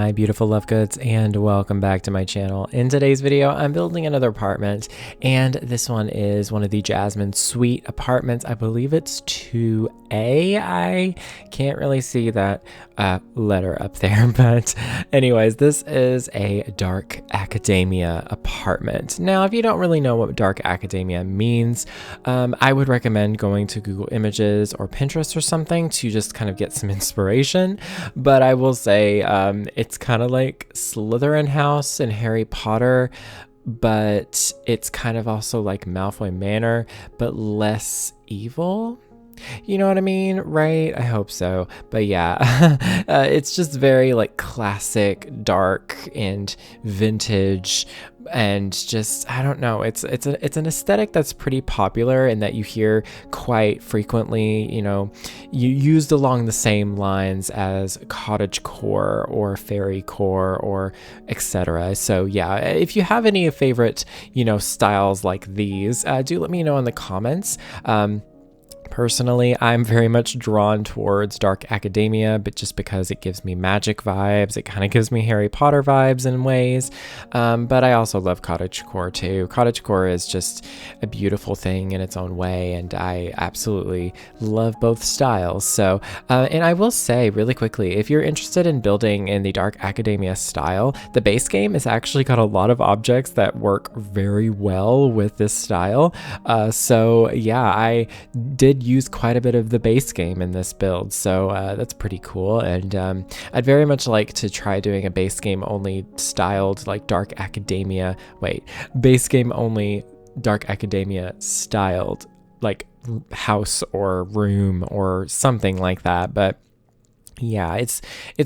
my beautiful love goods, and welcome back to my channel. In today's video, I'm building another apartment, and this one is one of the Jasmine Suite apartments. I believe it's 2A. I can't really see that letter up there, but anyways, this is a dark academia apartment. Now, if you don't really know what dark academia means, I would recommend going to Google Images or Pinterest or something to just kind of get some inspiration. But I will say it's kind of like Slytherin House and Harry Potter, but it's kind of also like Malfoy Manor, but less evil. You know what I mean, right? I hope so. But yeah, it's just very like classic, dark, and vintage, and just, I don't know, it's an aesthetic that's pretty popular and that you hear quite frequently, you know, used along the same lines as cottagecore or fairycore or etc. So yeah, if you have any favorite, you know, styles like these, do let me know in the comments. Personally, I'm very much drawn towards dark academia, but just because it gives me magic vibes, it kind of gives me Harry Potter vibes in ways. But I also love cottagecore too. Cottagecore is just a beautiful thing in its own way, and I absolutely love both styles. So, and I will say really quickly, if you're interested in building in the dark academia style, the base game has actually got a lot of objects that work very well with this style. So yeah, I did use quite a bit of the base game in this build, so that's pretty cool. And I'd very much like to try doing a base game only styled like dark academia, base game only dark academia styled like house or room or something like that. But yeah, it's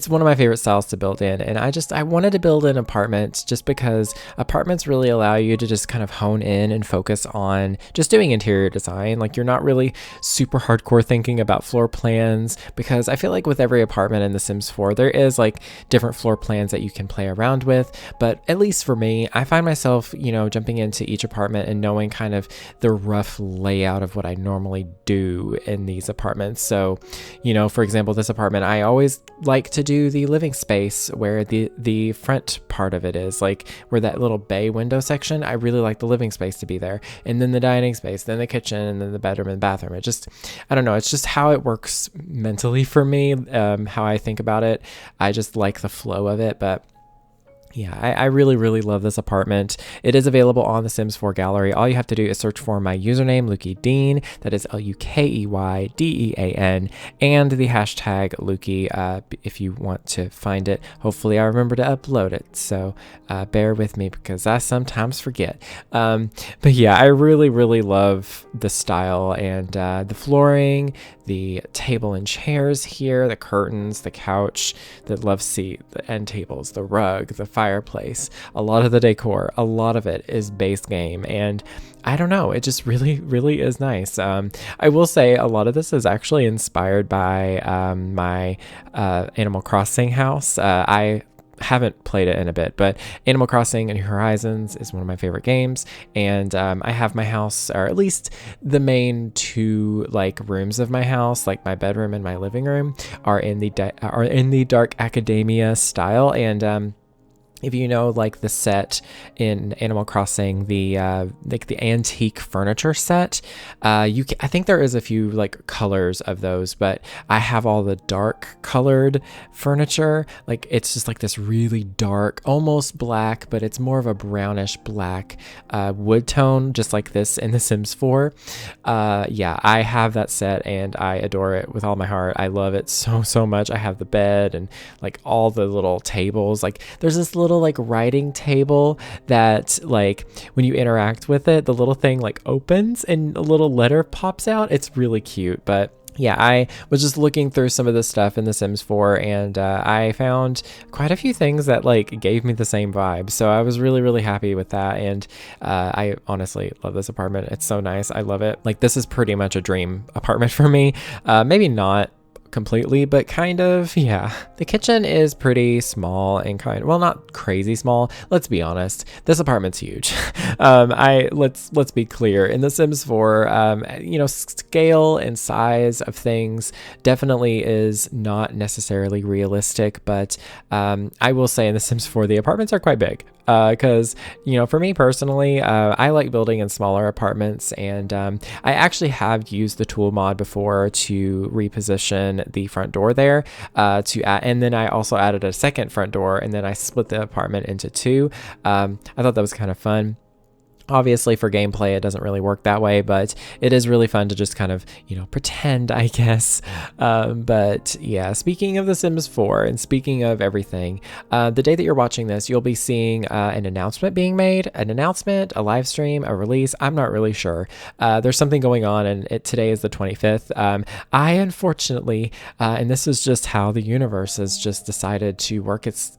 one of my favorite styles to build in, and I wanted to build an apartment just because apartments really allow you to just kind of hone in and focus on just doing interior design. Like, you're not really super hardcore thinking about floor plans, because I feel like with every apartment in The Sims 4 there is like different floor plans that you can play around with. But at least for me, I find myself, you know, jumping into each apartment and knowing kind of the rough layout of what I normally do in these apartments. So, you know, for example, this apartment, I always like to do the living space where the front part of it is, like where that little bay window section. I really like the living space to be there, and then the dining space, then the kitchen, and then the bedroom and bathroom. It just, I don't know, it's just how it works mentally for me, how I think about it. I just like the flow of it. But yeah, I really, really love this apartment. It is available on the Sims 4 gallery. All you have to do is search for my username, lukeydean, that is LUKEYDEAN, and the hashtag Lukey if you want to find it. Hopefully I remember to upload it, so bear with me because I sometimes forget. But yeah, I really, really love the style and the flooring, the table and chairs here, the curtains, the couch, the love seat, the end tables, the rug, the fireplace. A lot of the decor, a lot of it is base game, and I don't know, it just really, really is nice. I will say a lot of this is actually inspired by my Animal Crossing house. I haven't played it in a bit, but Animal Crossing and New Horizons is one of my favorite games, and I have my house, or at least the main two like rooms of my house, like my bedroom and my living room, are in the dark academia style. And if you know, like the set in Animal Crossing, the like the antique furniture set, I think there is a few like colors of those, but I have all the dark colored furniture. Like, it's just like this really dark, almost black, but it's more of a brownish black wood tone, just like this in The Sims 4. Yeah, I have that set and I adore it with all my heart. I love it so much. I have the bed and like all the little tables. Like, there's this little like writing table that, like, when you interact with it, the little thing like opens and a little letter pops out. It's really cute. But yeah, I was just looking through some of the stuff in The Sims 4, and I found quite a few things that like gave me the same vibe. So I was really, really happy with that. And I honestly love this apartment. It's so nice. I love it. Like, this is pretty much a dream apartment for me. Maybe not completely, but kind of, yeah. The kitchen is pretty small and well, not crazy small. Let's be honest. This apartment's huge. Let's be clear. In The Sims 4, scale and size of things definitely is not necessarily realistic, but I will say in The Sims 4, the apartments are quite big. Because, for me personally, I like building in smaller apartments, and I actually have used the tool mod before to reposition the front door there and then I also added a second front door, and then I split the apartment into two. I thought that was kind of fun. Obviously, for gameplay, it doesn't really work that way, but it is really fun to just kind of, pretend, I guess. But yeah, speaking of The Sims 4 and speaking of everything, the day that you're watching this, you'll be seeing an announcement being made, a live stream, a release. I'm not really sure. There's something going on, and today is the 25th. I unfortunately, and this is just how the universe has just decided to work its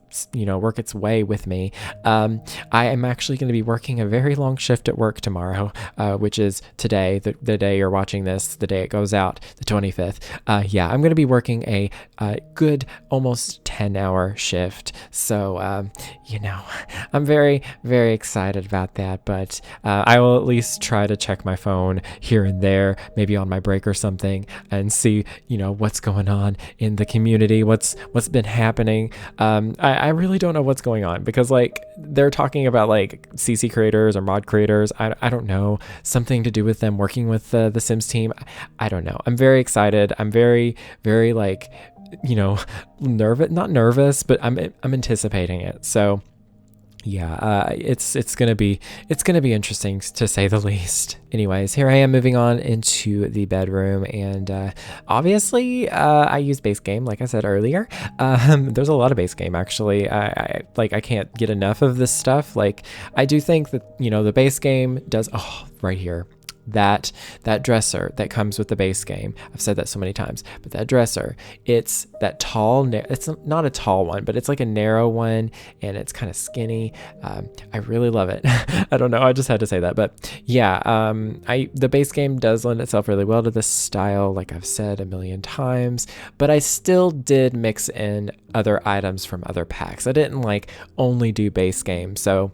way with me. I am actually going to be working a very long shift at work tomorrow, which is today, the day you're watching this, the day it goes out, the 25th. I'm going to be working a good almost 10-hour shift. So, I'm very, very excited about that, but I will at least try to check my phone here and there, maybe on my break or something, and see, what's going on in the community, what's been happening. I really don't know what's going on, because they're talking about CC creators or mod creators. I don't know, something to do with them working with the Sims team. I don't know. I'm very excited. I'm very, very not nervous, but I'm anticipating it. So yeah, it's gonna be interesting to say the least. Anyways, here I am moving on into the bedroom, and obviously I use base game, like I said earlier. There's a lot of base game actually. I can't get enough of this stuff. I do think that the base game does. Oh, right here. That dresser that comes with the base game. I've said that so many times, but that dresser, it's that tall, it's not a tall one, but it's like a narrow one, and it's kind of skinny. I really love it. I don't know, I just had to say that, but yeah, the base game does lend itself really well to this style, like I've said a million times, but I still did mix in other items from other packs. I didn't only do base game. So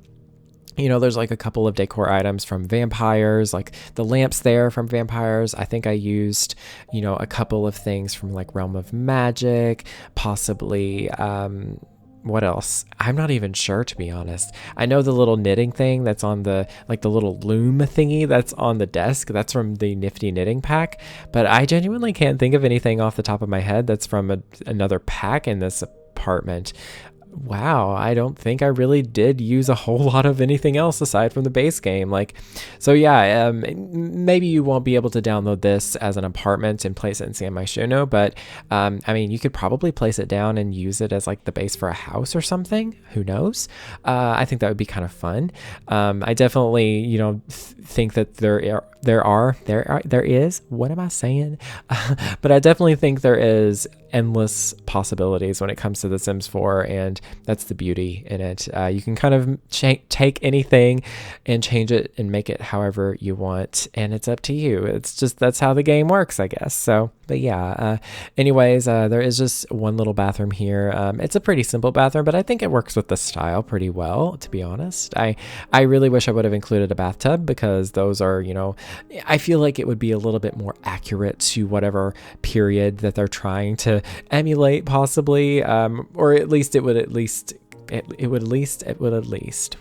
there's a couple of decor items from vampires, like the lamps there from vampires. I think I used, a couple of things from Realm of Magic, possibly, what else? I'm not even sure, to be honest. I know the little knitting thing that's on the little loom thingy that's on the desk. That's from the Nifty Knitting pack, but I genuinely can't think of anything off the top of my head that's from another pack in this apartment. Wow, I don't think I really did use a whole lot of anything else aside from the base game. So yeah, maybe you won't be able to download this as an apartment and place it in San Myshuno, but you could probably place it down and use it as the base for a house or something. Who knows? I think that would be kind of fun. I definitely, think that there is, what am I saying? But I definitely think there is endless possibilities when it comes to The Sims 4, and that's the beauty in it. You can kind of take anything and change it and make it however you want, and it's up to you. It's just, that's how the game works, I guess. So, but yeah, anyways, there is just one little bathroom here. It's a pretty simple bathroom, but I think it works with the style pretty well, to be honest. I really wish I would have included a bathtub, because those are, I feel like it would be a little bit more accurate to whatever period that they're trying to emulate, possibly, or at least it would at least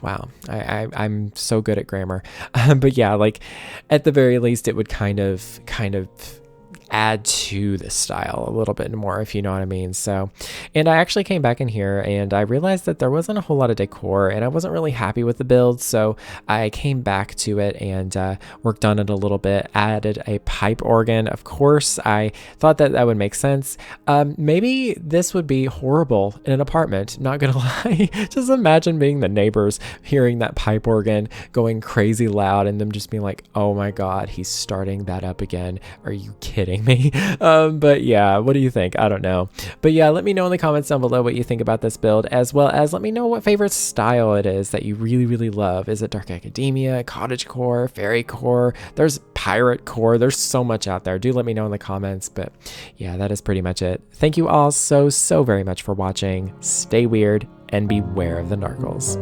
wow, I'm so good at grammar. But yeah, at the very least it would kind of add to the style a little bit more, if you know what I mean. So, and I actually came back in here and I realized that there wasn't a whole lot of decor, and I wasn't really happy with the build, so I came back to it and worked on it a little bit, added a pipe organ. Of course, I thought that would make sense. Maybe this would be horrible in an apartment, not gonna lie. Just imagine being the neighbors, hearing that pipe organ going crazy loud, and them just being like, oh my god, he's starting that up again. Are you kidding me? But yeah, what do you think? I don't know. But yeah, let me know in the comments down below what you think about this build, as well as let me know what favorite style it is that you really, really love. Is it dark academia, cottagecore, fairycore? There's pirate core. There's so much out there. Do let me know in the comments. But yeah, that is pretty much it. Thank you all so very much for watching. Stay weird and beware of the narcles.